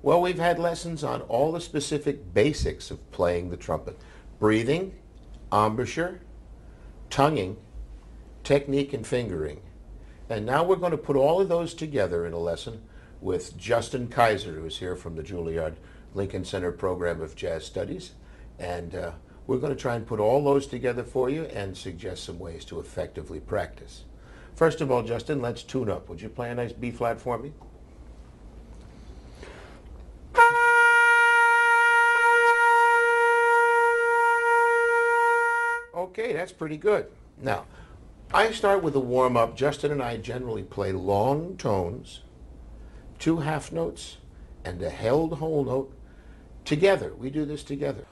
Well, we've had lessons on all the specific basics of playing the trumpet. Breathing, embouchure, tonguing, technique, and fingering. And now we're going to put all of those together in a lesson with Justin Kaiser, who is here from the Juilliard Lincoln Center Program of Jazz Studies. And we're going to try and put all those together for you and suggest some ways to effectively practice. First of all, Justin, let's tune up. Would you play a nice B flat for me? Okay, that's pretty good. Now, I start with a warm-up. Justin and I generally play long tones, 2 half notes, and a held whole note together. We do this together.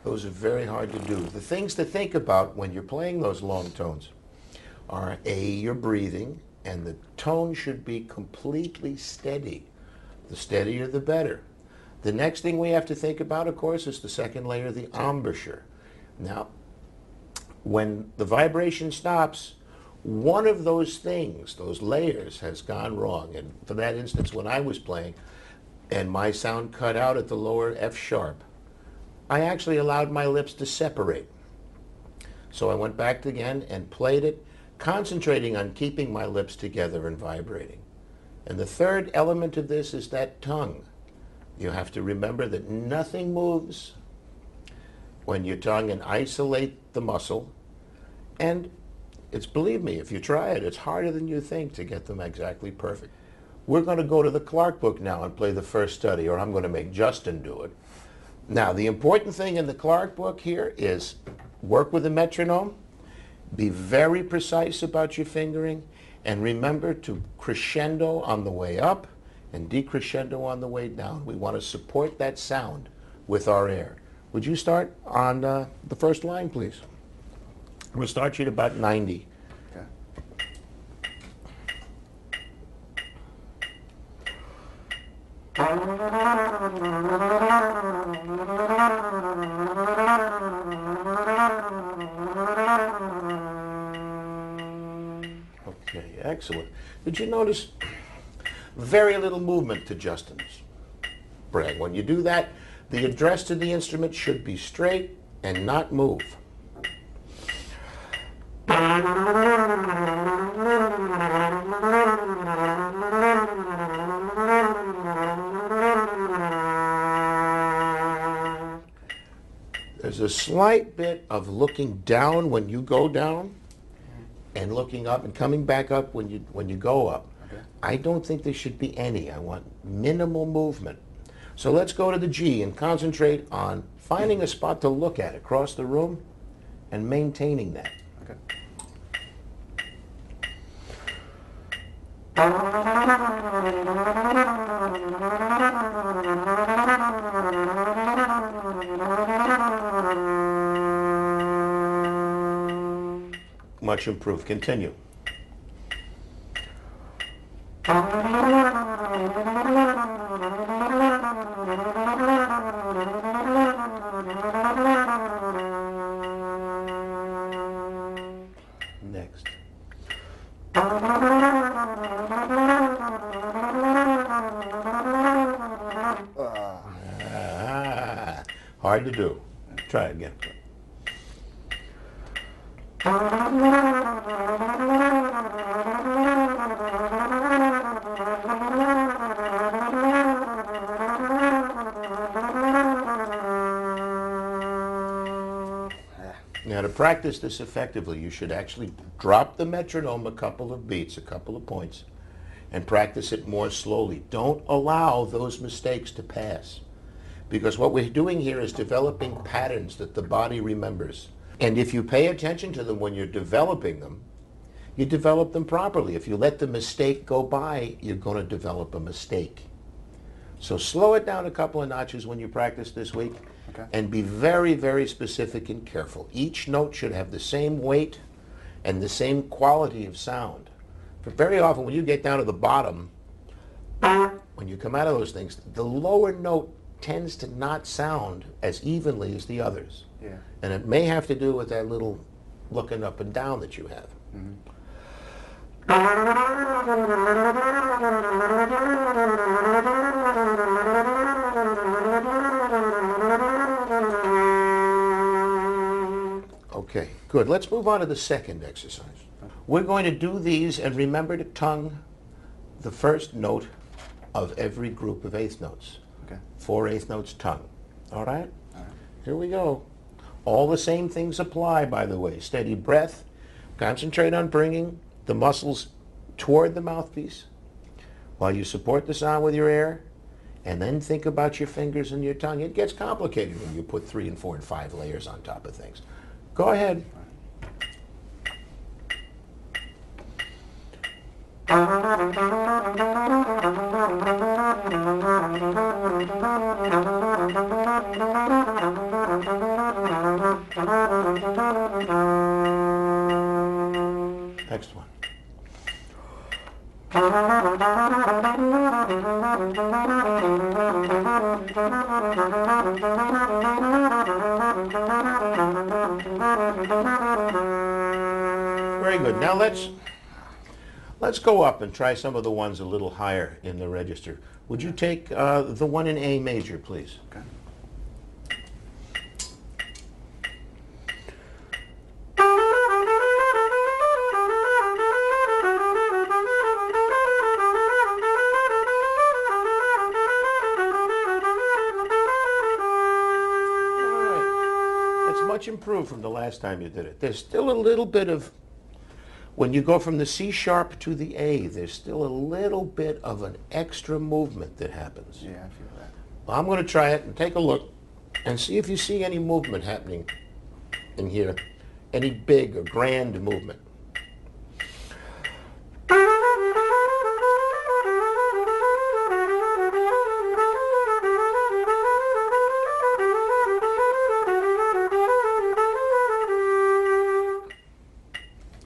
Those are very hard to do. The things to think about when you're playing those long tones are A, your breathing, and the tone should be completely steady. The steadier, the better. The next thing we have to think about, of course, is the second layer, the embouchure. Now, when the vibration stops, one of those things, those layers, has gone wrong. And for that instance, when I was playing and my sound cut out at the lower F sharp, I actually allowed my lips to separate. So I went back again and played it, concentrating on keeping my lips together and vibrating. And the third element of this is that tongue. You have to remember that nothing moves when you tongue and isolate the muscle. And it's, believe me, if you try it, it's harder than you think to get them exactly perfect. We're going to go to the Clark book now and play the first study, or I'm going to make Justin do it. Now, the important thing in the Clark book here is work with the metronome, be very precise about your fingering, and remember to crescendo on the way up and decrescendo on the way down. We want to support that sound with our air. Would you start on the first line, please? We'll start you at about 90. Okay, excellent. Did you notice very little movement to Justin's brag? When you do that, the address to the instrument should be straight and not move. There's a slight bit of looking down when you go down and looking up and coming back up when you go up. Okay. I don't think there should be any. I want minimal movement. So let's go to the G and concentrate on finding a spot to look at across the room and maintaining that. Okay. Much improved. Continue. Next. Hard to do. Try it again. Now, to practice this effectively, you should actually drop the metronome a couple of beats, a couple of points, and practice it more slowly. Don't allow those mistakes to pass, because what we're doing here is developing patterns that the body remembers. And if you pay attention to them when you're developing them, you develop them properly. If you let the mistake go by, you're going to develop a mistake. So slow it down a couple of notches when you practice this week. Okay. And be very, very specific and careful. Each note should have the same weight and the same quality of sound. But very often when you get down to the bottom, when you come out of those things, the lower note tends to not sound as evenly as the others. Yeah. And it may have to do with that little looking up and down that you have. Mm-hmm. Okay, good. Let's move on to the second exercise. We're going to do these and remember to tongue the first note of every group of eighth notes. Okay. 4 eighth notes tongue. All right? All right. Here we go. All the same things apply, by the way. Steady breath. Concentrate on bringing the muscles toward the mouthpiece while you support the sound with your air, and then think about your fingers and your tongue. It gets complicated when you put 3 and 4 and 5 layers on top of things. Go ahead. Next one. Very good. Now let's go up and try some of the ones a little higher in the register. Would you take the one in A major, please? Okay. Improved from the last time you did it. There's still a little bit of, when you go from the C sharp to the A, there's still a little bit of an extra movement that happens. Yeah, I feel that. Well, I'm going to try it and take a look and see if you see any movement happening in here, any big or grand movement.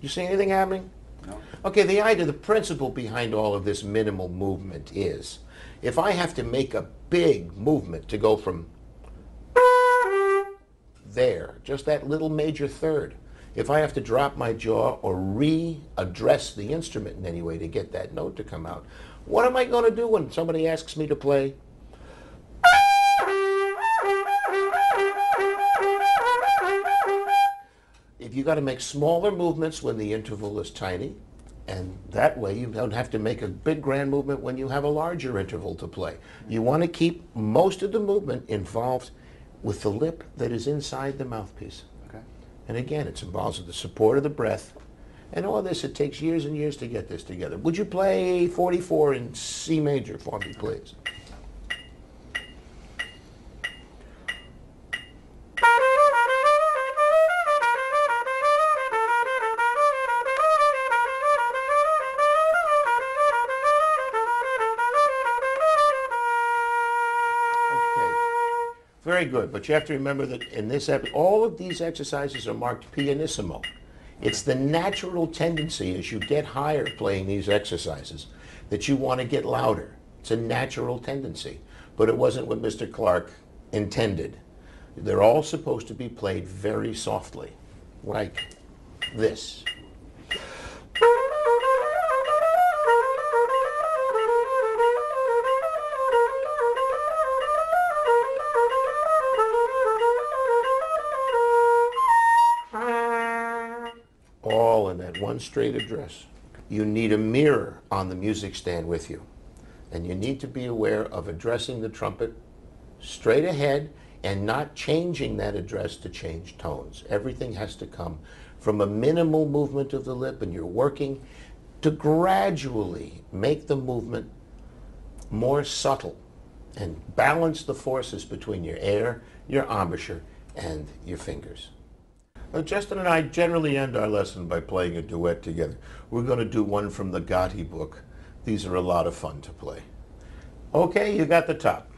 You see anything happening? No. Okay, the idea, the principle behind all of this minimal movement is, if I have to make a big movement to go from there, just that little major third, if I have to drop my jaw or readdress the instrument in any way to get that note to come out, what am I going to do when somebody asks me to play? If you got to make smaller movements when the interval is tiny, and that way you don't have to make a big grand movement when you have a larger interval to play. You want to keep most of the movement involved with the lip that is inside the mouthpiece. Okay. And again, it involves the support of the breath. And all this, it takes years and years to get this together. Would you play 44 in C major for me, please? very good. But you have to remember that in this all of these exercises are marked pianissimo. It's the natural tendency as you get higher playing these exercises that you want to get louder. It's a natural tendency. But it wasn't what Mr. Clark intended. They're all supposed to be played very softly, like this. All in that one straight address. You need a mirror on the music stand with you. And you need to be aware of addressing the trumpet straight ahead and not changing that address to change tones. Everything has to come from a minimal movement of the lip, and you're working to gradually make the movement more subtle and balance the forces between your air, your embouchure, and your fingers. Justin and I generally end our lesson by playing a duet together. We're going to do one from the Gotti book. These are a lot of fun to play. Okay, you got the top.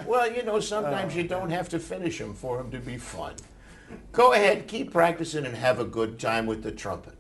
Well, you know, sometimes you don't have to finish them for them to be fun. Go ahead, keep practicing and have a good time with the trumpet.